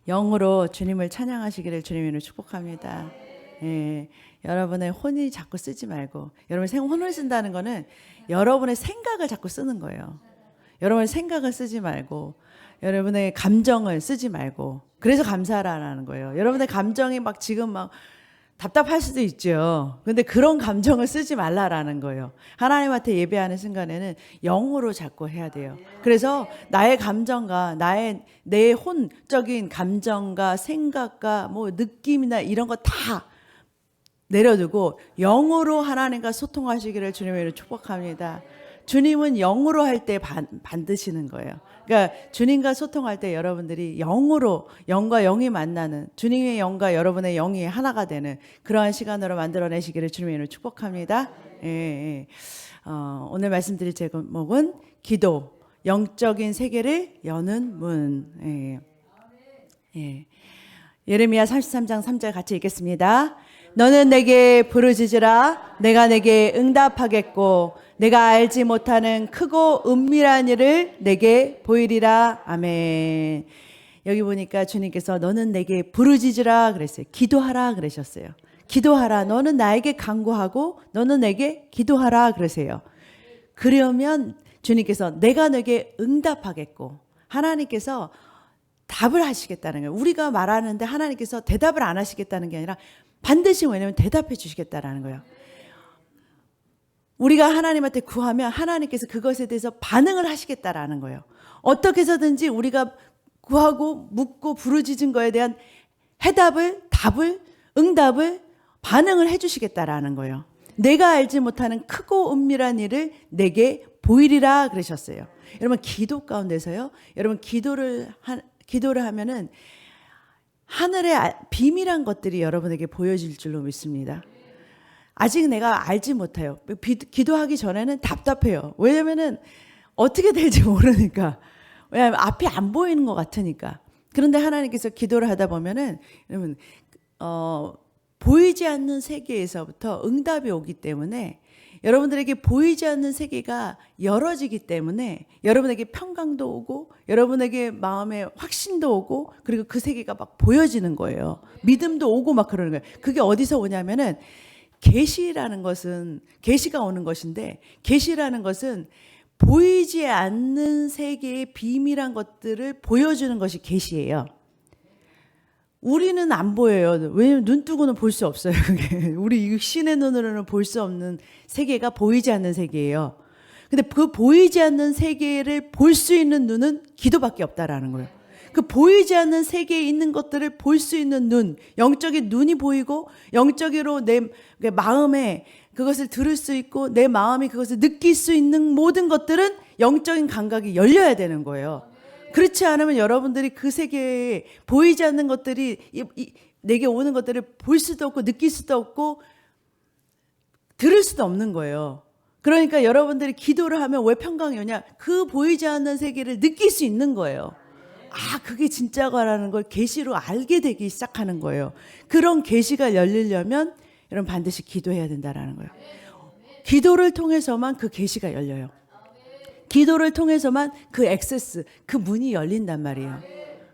영으로 주님을 찬양하시기를 주님으로 축복합니다. 예, 여러분의 혼이 자꾸 쓰지 말고, 여러분 혼을 쓴다는 거는 여러분의 생각을 자꾸 쓰는 거예요. 여러분의 생각을 쓰지 말고, 여러분의 감정을 쓰지 말고, 그래서 감사하라는 거예요. 여러분의 감정이 막 지금 막 답답할 수도 있죠. 근데 그런 감정을 쓰지 말라라는 거예요. 하나님한테 예배하는 순간에는 영으로 자꾸 해야 돼요. 그래서 나의 감정과 내 혼적인 감정과 생각과 뭐 느낌이나 이런 거 다 내려두고 영으로 하나님과 소통하시기를 주님으로 축복합니다. 주님은 영으로 할 때 반드시는 거예요. 그러니까 주님과 소통할 때 여러분들이 영으로, 영과 영이 만나는, 주님의 영과 여러분의 영이 하나가 되는 그러한 시간으로 만들어내시기를 주님으로 축복합니다. 예, 예. 오늘 말씀드릴 제목은 기도, 영적인 세계를 여는 문. 예. 예. 예레미야 33장 3절 같이 읽겠습니다. 너는 내게 부르짖으라. 내가 내게 응답하겠고 내가 알지 못하는 크고 은밀한 일을 내게 보이리라. 아멘. 여기 보니까 주님께서 너는 내게 부르짖으라 그랬어요. 기도하라 그러셨어요. 기도하라. 너는 나에게 간구하고 너는 내게 기도하라 그러세요. 그러면 주님께서 내가 내게 응답하겠고, 하나님께서 답을 하시겠다는 거예요. 우리가 말하는데 하나님께서 대답을 안 하시겠다는 게 아니라 반드시, 왜냐하면 대답해 주시겠다라는 거예요. 우리가 하나님한테 구하면 하나님께서 그것에 대해서 반응을 하시겠다라는 거예요. 어떻게 해서든지 우리가 구하고 묻고 부르짖은 거에 대한 해답을, 답을, 응답을, 반응을 해 주시겠다라는 거예요. 내가 알지 못하는 크고 은밀한 일을 내게 보이리라 그러셨어요. 여러분 기도 가운데서요. 여러분 기도를 하면은 하늘의 비밀한 것들이 여러분에게 보여질 줄로 믿습니다. 아직 내가 알지 못해요. 기도하기 전에는 답답해요. 왜냐면은 어떻게 될지 모르니까. 왜냐하면 앞이 안 보이는 것 같으니까. 그런데 하나님께서 기도를 하다 보면은 여러분 보이지 않는 세계에서부터 응답이 오기 때문에, 여러분들에게 보이지 않는 세계가 열어지기 때문에 여러분에게 평강도 오고 여러분에게 마음에 확신도 오고, 그리고 그 세계가 막 보여지는 거예요. 믿음도 오고 막 그러는 거예요. 그게 어디서 오냐면은 계시라는 것은, 계시가 오는 것인데, 계시라는 것은 보이지 않는 세계의 비밀한 것들을 보여주는 것이 계시예요. 우리는 안 보여요. 왜냐면 눈 뜨고는 볼 수 없어요. 우리 육신의 눈으로는 볼 수 없는 세계가 보이지 않는 세계예요. 근데 그 보이지 않는 세계를 볼 수 있는 눈은 기도밖에 없다라는 거예요. 그 보이지 않는 세계에 있는 것들을 볼 수 있는 눈, 영적인 눈이 보이고 영적으로 내 마음에 그것을 들을 수 있고 내 마음이 그것을 느낄 수 있는 모든 것들은 영적인 감각이 열려야 되는 거예요. 그렇지 않으면 여러분들이 그 세계에 보이지 않는 것들이 내게 오는 것들을 볼 수도 없고 느낄 수도 없고 들을 수도 없는 거예요. 그러니까 여러분들이 기도를 하면 왜 평강이 오냐? 그 보이지 않는 세계를 느낄 수 있는 거예요. 아, 그게 진짜가라는 걸 계시로 알게 되기 시작하는 거예요. 그런 계시가 열리려면 여러분 반드시 기도해야 된다라는 거예요. 기도를 통해서만 그 계시가 열려요. 기도를 통해서만 그 액세스, 그 문이 열린단 말이에요.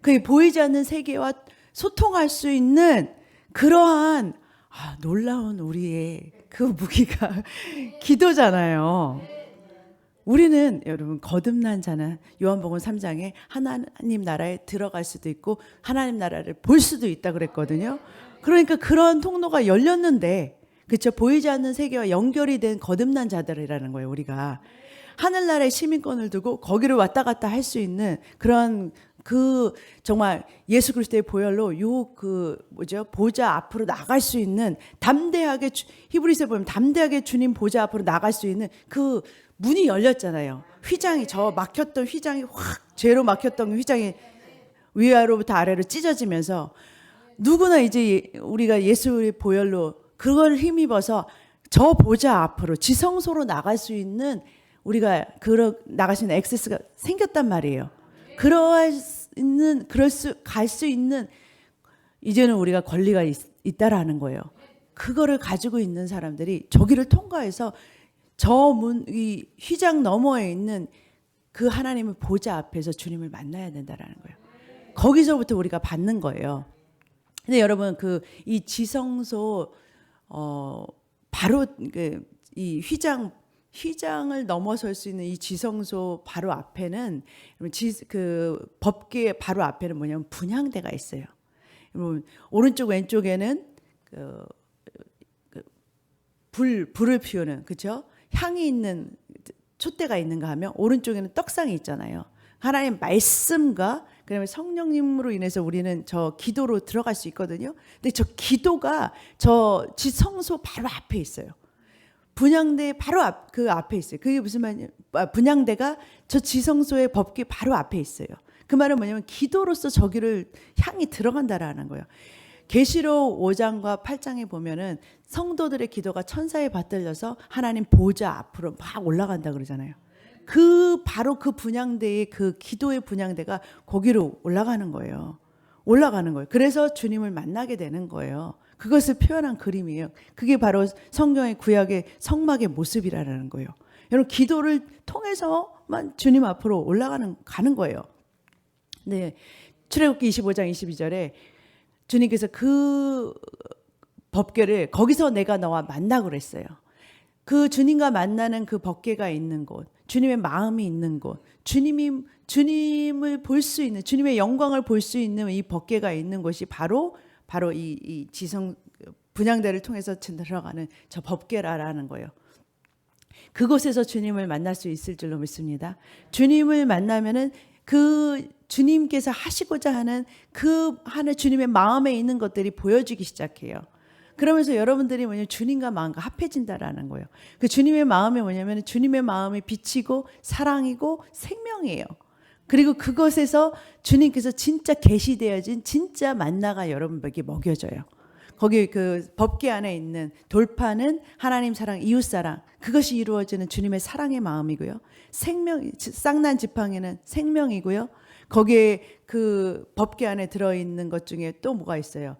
그 보이지 않는 세계와 소통할 수 있는 그러한 놀라운 우리의 그 무기가 기도잖아요. 우리는 여러분 거듭난 자는 요한복음 3장에 하나님 나라에 들어갈 수도 있고 하나님 나라를 볼 수도 있다 그랬거든요. 그러니까 그런 통로가 열렸는데, 그렇죠? 보이지 않는 세계와 연결이 된 거듭난 자들이라는 거예요. 우리가 하늘나라의 시민권을 두고 거기를 왔다 갔다 할 수 있는 그런 정말 예수 그리스도의 보혈로 보좌 앞으로 나갈 수 있는, 담대하게, 히브리서에 보면 담대하게 주님 보좌 앞으로 나갈 수 있는 그 문이 열렸잖아요. 휘장이, 막혔던 휘장이 확, 죄로 막혔던 휘장이 위아래로부터 아래로 찢어지면서 누구나 이제 우리가 예수의 보혈로 그걸 힘입어서 저 보좌 앞으로 지성소로 나갈 수 있는, 우리가 나갈 수 있는 액세스가 생겼단 말이에요. 갈 수 있는 이제는 우리가 권리가 있다라는 거예요. 그거를 가지고 있는 사람들이 저기를 통과해서 이 휘장 너머에 있는 그 하나님의 보좌 앞에서 주님을 만나야 된다라는 거예요. 거기서부터 우리가 받는 거예요. 근데 여러분 이 지성소 바로 이 휘장을 넘어설 수 있는 이 지성소 바로 앞에는 그 법궤 바로 앞에는 뭐냐면 분향대가 있어요. 오른쪽 왼쪽에는 불을 피우는, 그렇죠? 향이 있는 촛대가 있는가 하면 오른쪽에는 떡상이 있잖아요. 하나님 말씀과 그다음에 성령님으로 인해서 우리는 저 기도로 들어갈 수 있거든요. 근데 저 기도가 저 지성소 바로 앞에 있어요. 분향대 바로 그 앞에 있어요. 그게 무슨 말이냐? 분향대가 저 지성소의 법궤 바로 앞에 있어요. 그 말은 뭐냐면 기도로서 저기를 향이 들어간다라는 거예요. 계시록 5장과 8장에 보면은 성도들의 기도가 천사에 받들려서 하나님 보좌 앞으로 막 올라간다 그러잖아요. 바로 그 분향대의 그 기도의 분향대가 거기로 올라가는 거예요. 그래서 주님을 만나게 되는 거예요. 그것을 표현한 그림이에요. 그게 바로 성경의 구약의 성막의 모습이라는 거예요. 여러분 기도를 통해서만 주님 앞으로 가는 거예요. 네, 출애굽기 25장 22절에 주님께서 그 법궤를 거기서 내가 너와 만나 그랬어요. 그 주님과 만나는 그 법궤가 있는 곳, 주님의 마음이 있는 곳, 주님을 볼 수 있는, 주님의 영광을 볼 수 있는 이 법궤가 있는 곳이 바로 이 지성 분향대를 통해서 들어가는 저 법궤라는 거예요. 그곳에서 주님을 만날 수 있을 줄로 믿습니다. 주님을 만나면은 그 주님께서 하시고자 하는 주님의 마음에 있는 것들이 보여지기 시작해요. 그러면서 여러분들이 뭐냐면 주님과 마음과 합해진다라는 거예요. 그 주님의 마음이 뭐냐면 주님의 마음이 빛이고 사랑이고 생명이에요. 그리고 그것에서 주님께서 진짜 계시되어진 진짜 만나가 여러분에게 먹여져요. 거기 그 법궤 안에 있는 돌파는 하나님 사랑, 이웃 사랑, 그것이 이루어지는 주님의 사랑의 마음이고요. 쌍난 지팡이는 생명이고요. 거기에 그 법궤 안에 들어있는 것 중에 또 뭐가 있어요?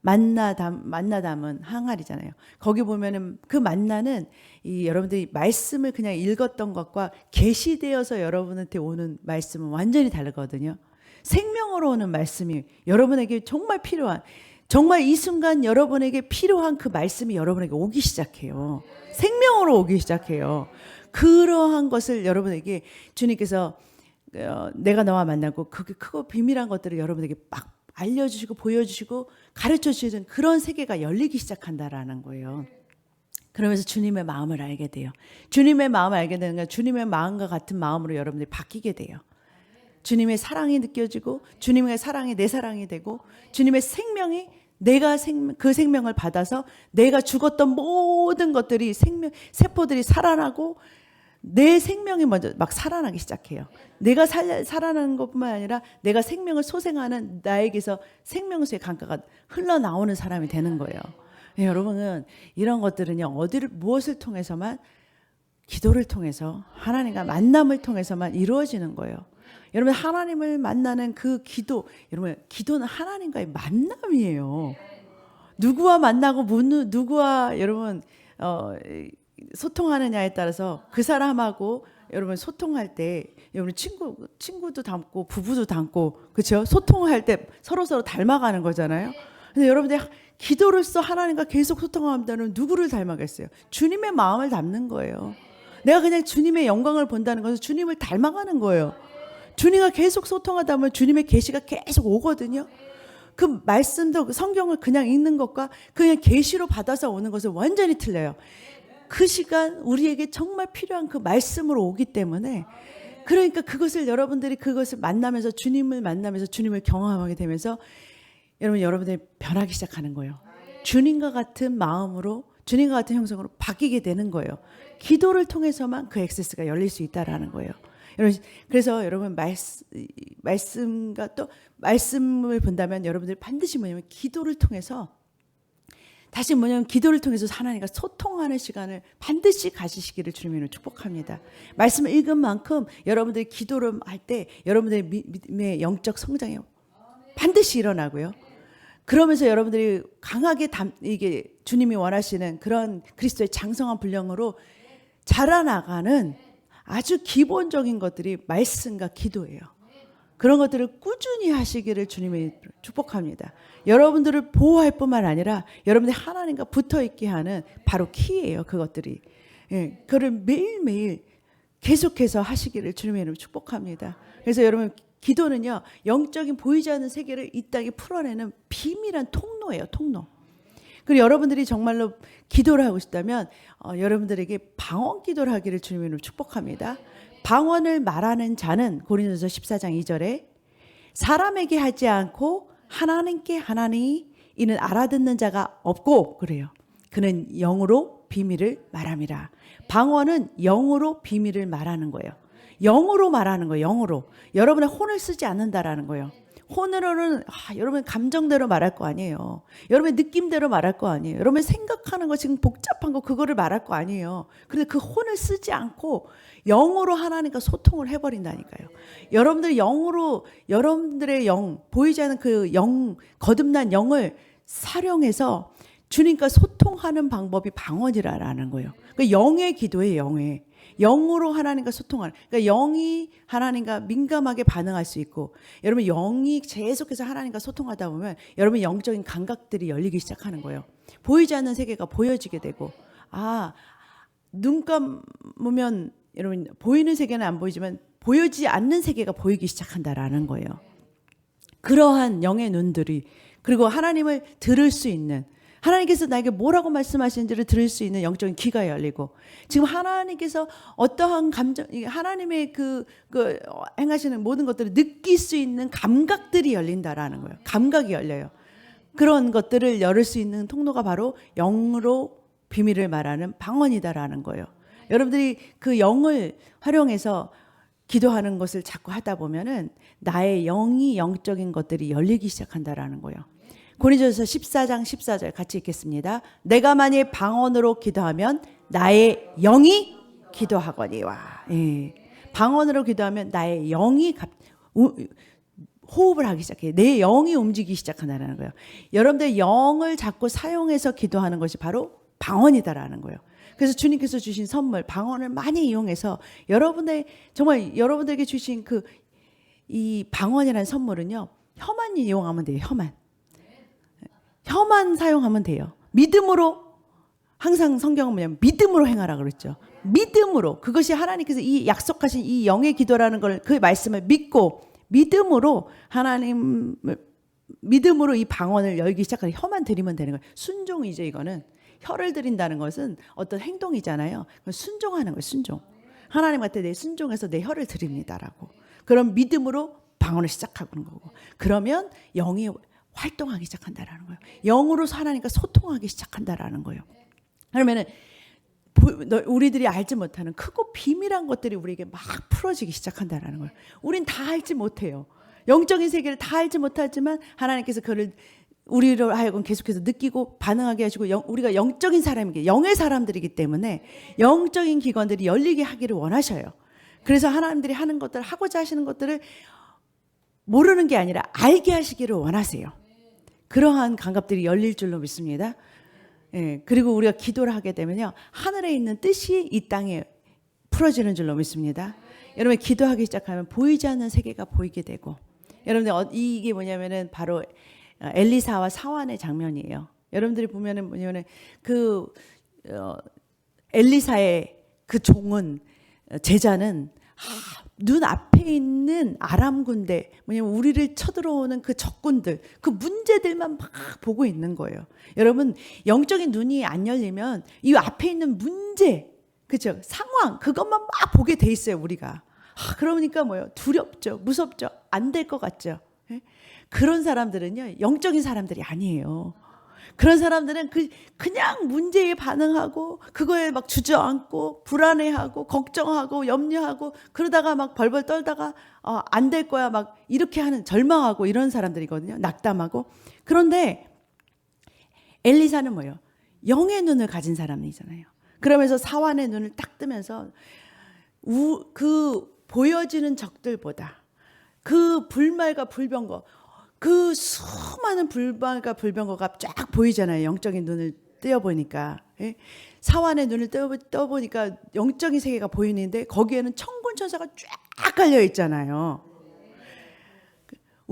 만나 담은 항아리잖아요. 거기 보면은 그 만나는 여러분들이 말씀을 그냥 읽었던 것과 계시되어서 여러분한테 오는 말씀은 완전히 다르거든요. 생명으로 오는 말씀이 여러분에게 정말 필요한, 정말 이 순간 여러분에게 필요한 그 말씀이 여러분에게 오기 시작해요. 생명으로 오기 시작해요. 그러한 것을 여러분에게 주님께서 내가 너와 만나고 그게 크고 비밀한 것들을 여러분에게 막 알려주시고 보여주시고 가르쳐주시는 그런 세계가 열리기 시작한다라는 거예요. 그러면서 주님의 마음을 알게 돼요. 주님의 마음을 알게 되는 건 주님의 마음과 같은 마음으로 여러분들이 바뀌게 돼요. 주님의 사랑이 느껴지고 주님의 사랑이 내 사랑이 되고 주님의 생명이 그 생명을 받아서 내가 죽었던 모든 것들이 세포들이 살아나고 내 생명이 먼저 막 살아나기 시작해요. 내가 살아나는 것뿐만 아니라 내가 생명을 소생하는 나에게서 생명수의 강가가 흘러나오는 사람이 되는 거예요. 네, 여러분은 이런 것들은요, 무엇을 통해서만? 기도를 통해서, 하나님과 만남을 통해서만 이루어지는 거예요. 여러분, 하나님을 만나는 그 기도, 여러분, 기도는 하나님과의 만남이에요. 누구와 만나고 누구와 여러분 소통하느냐에 따라서 그 사람하고 여러분 소통할 때 여러분 친구도 닮고 부부도 닮고 그렇죠? 소통할 때 서로 닮아가는 거잖아요. 근데 여러분들 기도로서 하나님과 계속 소통한다면 누구를 닮아겠어요? 주님의 마음을 닮는 거예요. 내가 그냥 주님의 영광을 본다는 것은 주님을 닮아가는 거예요. 주님과 계속 소통하다 보면 주님의 계시가 계속 오거든요. 그 말씀도 성경을 그냥 읽는 것과 그냥 계시로 받아서 오는 것은 완전히 틀려요. 그 시간 우리에게 정말 필요한 그 말씀으로 오기 때문에, 그러니까 그것을 여러분들이 그것을 만나면서 주님을 경험하게 되면서 여러분들이 변하기 시작하는 거예요. 주님과 같은 마음으로, 주님과 같은 형성으로 바뀌게 되는 거예요. 기도를 통해서만 그 액세스가 열릴 수 있다라는 거예요. 그래서 여러분 말씀과 또 말씀을 본다면 여러분들이 반드시 뭐냐면 기도를 통해서 기도를 통해서 하나님과 소통하는 시간을 반드시 가지시기를 주님으로 축복합니다. 말씀을 읽은 만큼 여러분들이 기도를 할 때 여러분들의 믿음의 영적 성장이 반드시 일어나고요. 그러면서 여러분들이 강하게 이게 주님이 원하시는 그런 그리스도의 장성한 분량으로 자라나가는 아주 기본적인 것들이 말씀과 기도예요. 그런 것들을 꾸준히 하시기를 주님이 축복합니다. 여러분들을 보호할 뿐만 아니라 여러분들이 하나님과 붙어 있게 하는 바로 키예요. 그것들이. 예, 그걸 매일매일 계속해서 하시기를 주님의 이름으로 축복합니다. 그래서 여러분 기도는요, 영적인 보이지 않는 세계를 이 땅에 풀어내는 비밀한 통로예요. 통로. 그리고 여러분들이 정말로 기도를 하고 싶다면 여러분들에게 방언 기도를 하기를 주님의 이름으로 축복합니다. 방언을 말하는 자는 고린도서 14장 2절에 사람에게 하지 않고 하나님께 하나니 이는 알아듣는 자가 없고 그래요. 그는 영으로 비밀을 말함이라. 방언은 영으로 비밀을 말하는 거예요. 영으로 말하는 거예요. 영으로. 여러분의 혼을 쓰지 않는다라는 거예요. 혼으로는 여러분 감정대로 말할 거 아니에요. 여러분의 느낌대로 말할 거 아니에요. 여러분이 생각하는 거 지금 복잡한 거 그거를 말할 거 아니에요. 그런데 그 혼을 쓰지 않고 영으로 하나님과 소통을 해버린다니까요. 여러분들 영으로 여러분들의 영 보이지 않는 그 영 거듭난 영을 사용해서 주님과 소통하는 방법이 방언이라는 거예요. 그 영의 기도예요. 영의. 영으로 하나님과 소통하는. 그러니까 영이 하나님과 민감하게 반응할 수 있고 여러분 영이 계속해서 하나님과 소통하다 보면 여러분 영적인 감각들이 열리기 시작하는 거예요. 보이지 않는 세계가 보여지게 되고 눈 감으면 여러분 보이는 세계는 안 보이지만 보이지 않는 세계가 보이기 시작한다라는 거예요. 그러한 영의 눈들이 그리고 하나님을 들을 수 있는 하나님께서 나에게 뭐라고 말씀하시는지를 들을 수 있는 영적인 귀가 열리고 지금 하나님께서 어떠한 감정 하나님의 그 행하시는 모든 것들을 느낄 수 있는 감각들이 열린다라는 거예요. 감각이 열려요. 그런 것들을 열을 수 있는 통로가 바로 영으로 비밀을 말하는 방언이다라는 거예요. 여러분들이 그 영을 활용해서 기도하는 것을 자꾸 하다 보면은 나의 영이 영적인 것들이 열리기 시작한다라는 거예요. 고린도서 14장 14절 같이 읽겠습니다. 내가 만일 방언으로 기도하면 나의 영이 기도하거니와. 예. 방언으로 기도하면 나의 영이 호흡을 하기 시작해요. 내 영이 움직이기 시작한다는 거예요. 여러분들 영을 자꾸 사용해서 기도하는 것이 바로 방언이다라는 거예요. 그래서 주님께서 주신 선물 방언을 많이 이용해서 정말 여러분들에게 주신 이 방언이라는 선물은요. 혀만 이용하면 돼요. 혀만 사용하면 돼요. 믿음으로 항상 성경은 뭐냐면 믿음으로 행하라 그랬죠. 믿음으로 그것이 하나님께서 이 약속하신 이 영의 기도라는 걸 그 말씀을 믿고 믿음으로 믿음으로 이 방언을 열기 시작하는 혀만 드리면 되는 거예요. 순종이죠. 이거는 혀를 드린다는 것은 어떤 행동이잖아요. 순종하는 거예요. 순종. 하나님한테 내 순종해서 내 혀를 드립니다라고. 그럼 믿음으로 방언을 시작하는 거고. 그러면 영이 활동하기 시작한다라는 거예요. 영으로 하나님과 소통하기 시작한다라는 거예요. 그러면은 우리들이 알지 못하는 크고 비밀한 것들이 우리에게 막 풀어지기 시작한다라는 거예요. 우린 다 알지 못해요. 영적인 세계를 다 알지 못하지만 하나님께서 그를 우리를 하여금 계속해서 느끼고 반응하게 하시고 우리가 영적인 사람이기 영의 사람들이기 때문에 영적인 기관들이 열리게 하기를 원하셔요. 그래서 하나님들이 하는 것들 하고자 하시는 것들을 모르는 게 아니라 알게 하시기를 원하세요. 그러한 감각들이 열릴 줄로 믿습니다. 예, 그리고 우리가 기도를 하게 되면요. 하늘에 있는 뜻이 이 땅에 풀어지는 줄로 믿습니다. 여러분 기도하기 시작하면 보이지 않는 세계가 보이게 되고 여러분들 이게 뭐냐면은 바로 엘리사와 사환의 장면이에요. 여러분들이 보면은 뭐냐면은 엘리사의 그 종은 제자는 눈 앞에 있는 아람 군대 뭐냐면 우리를 쳐들어오는 그 적군들 그 문제들만 막 보고 있는 거예요. 여러분 영적인 눈이 안 열리면 이 앞에 있는 문제 그렇죠 상황 그것만 막 보게 돼 있어요 우리가. 그러니까 뭐예요 두렵죠 무섭죠 안 될 것 같죠. 그런 사람들은요 영적인 사람들이 아니에요. 그런 사람들은 그냥 문제에 반응하고 그거에 막 주저앉고 불안해하고 걱정하고 염려하고 그러다가 막 벌벌 떨다가 안 될 거야 막 이렇게 하는 절망하고 이런 사람들이거든요. 낙담하고. 그런데 엘리사는 뭐예요? 영의 눈을 가진 사람이잖아요. 그러면서 사환의 눈을 딱 뜨면서 그 보여지는 적들보다 그 불말과 불병거 그 수많은 불말과 불병거가 쫙 보이잖아요. 영적인 눈을 떼어보니까. 사환의 눈을 떠보니까 영적인 세계가 보이는데 거기에는 천군 천사가 쫙 깔려 있잖아요.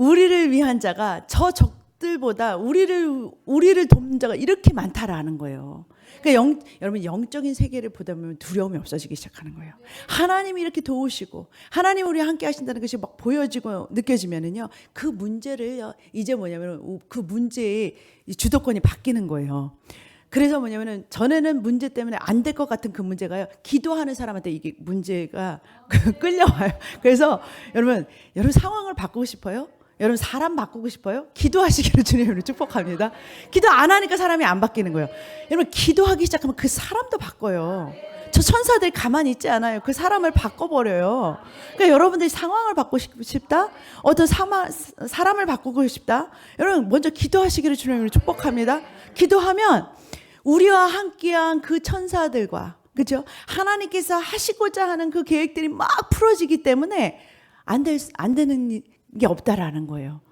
우리를 위한 자가 저 적들보다 우리를 돕는 자가 이렇게 많다라는 거예요. 그러니까 여러분 영적인 세계를 보다 보면 두려움이 없어지기 시작하는 거예요. 하나님이 이렇게 도우시고 하나님 우리 함께 하신다는 것이 막 보여지고 느껴지면은요, 그 문제를 이제 뭐냐면 그 문제의 주도권이 바뀌는 거예요. 그래서 뭐냐면은 전에는 문제 때문에 안 될 것 같은 그 문제가요, 기도하는 사람한테 이게 문제가 끌려와요. 그래서 여러분 상황을 바꾸고 싶어요? 여러분 사람 바꾸고 싶어요? 기도하시기를 주님으로 축복합니다. 기도 안 하니까 사람이 안 바뀌는 거예요. 여러분 기도하기 시작하면 그 사람도 바꿔요. 저 천사들이 가만히 있지 않아요. 그 사람을 바꿔버려요. 그러니까 여러분들이 상황을 바꾸고 싶다? 어떤 사람을 바꾸고 싶다? 여러분 먼저 기도하시기를 주님으로 축복합니다. 기도하면 우리와 함께한 그 천사들과, 그죠? 하나님께서 하시고자 하는 그 계획들이 막 풀어지기 때문에 안 되는 게 없다라는 거예요.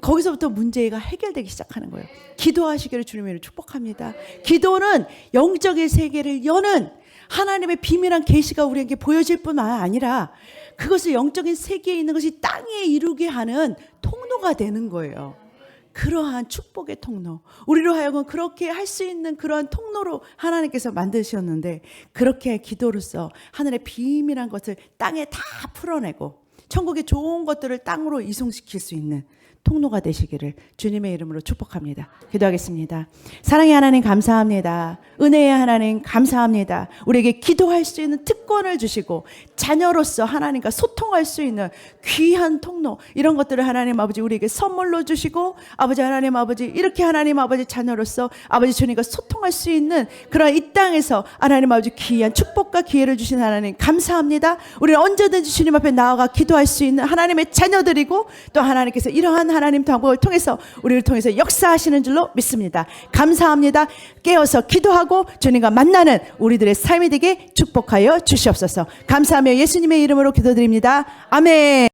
거기서부터 문제가 해결되기 시작하는 거예요. 기도하시기를 주님으로 축복합니다. 기도는 영적인 세계를 여는 하나님의 비밀한 계시가 우리에게 보여질 뿐만 아니라 그것을 영적인 세계에 있는 것이 땅에 이루게 하는 통로가 되는 거예요. 그러한 축복의 통로, 우리로 하여금 그렇게 할 수 있는 그러한 통로로 하나님께서 만드셨는데, 그렇게 기도로서 하늘의 비밀한 것을 땅에 다 풀어내고 천국의 좋은 것들을 땅으로 이송시킬 수 있는 통로가 되시기를 주님의 이름으로 축복합니다. 기도하겠습니다. 사랑의 하나님 감사합니다. 은혜의 하나님 감사합니다. 우리에게 기도할 수 있는 특권을 주시고 자녀로서 하나님과 소통할 수 있는 귀한 통로, 이런 것들을 하나님 아버지 우리에게 선물로 주시고, 아버지 하나님 아버지 이렇게 하나님 아버지 자녀로서 아버지 주님과 소통할 수 있는 그런 이 땅에서 하나님 아버지 귀한 축복과 기회를 주신 하나님 감사합니다. 우리는 언제든지 주님 앞에 나아가 기도할 수 있는 하나님의 자녀들이고, 또 하나님께서 이러한 하나님 방법을 통해서 우리를 통해서 역사하시는 줄로 믿습니다. 감사합니다. 깨어서 기도하고 주님과 만나는 우리들의 삶이 되게 축복하여 주시옵소서. 감사하며 예수님의 이름으로 기도드립니다. 아멘.